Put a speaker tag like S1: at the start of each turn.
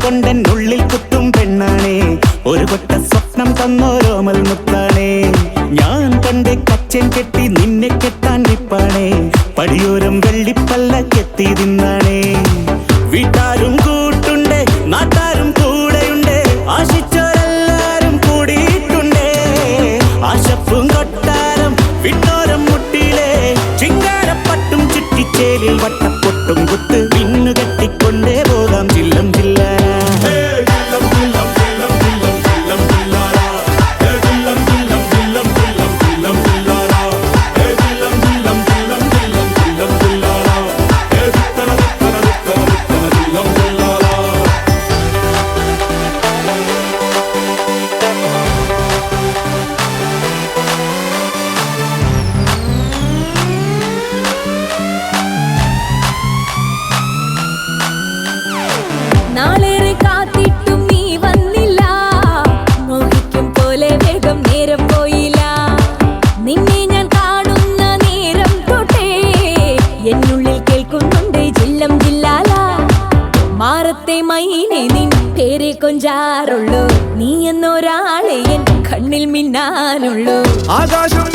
S1: കൊണ്ടെന്നുള്ളിൽ കുത്തും പെണ്ണാണേ, ഒരു കൊട്ട സ്വപ്നം തന്നോരോമൽ മുത്താണേ. ഞാൻ പണ്ടേ കച്ചൻ കെട്ടി നിന്നെ കെട്ടാൻ നിപ്പാണേ, പടിയോരം വെള്ളിപ്പല്ലക്കെത്തി തിന്നാണേ. വീട്ടാരും കൂട്ടുണ്ടേ, നാട്ടാരും കൂടെയുണ്ട്, ആശിച്ചോരെല്ലാരും കൂടിയിട്ടുണ്ടേ. ആശപ്പും കൊട്ടാരം വിണ്ണോരം മുട്ടിയിലെ ചിങ്കാരപ്പട്ടും ചുറ്റിച്ചേലിൽ വട്ടപ്പൊട്ടും കുത്ത് പിന്നു കെട്ടിക്കൊണ്ടേ പോകാം ചില്ലം ചില്ലാന.
S2: നാളേറെ കാത്തിട്ടും നീ വന്നില്ല, മോഹിക്കും പോലെ വേഗം നേരം പോയില്ല. നിന്നെ ഞാൻ കാണുന്ന നേരം തൊട്ടേ എന്നുള്ളിൽ കേൾക്കുന്നുണ്ട് ജില്ലം ജില്ലാല. മാറത്തെ മൈനെ നിൻ പേരെ കൊഞ്ചാറുള്ളൂ, നീ എന്നൊരാളെ എൻ കണ്ണിൽ മിന്നാനുള്ളൂ.
S3: ആകാശം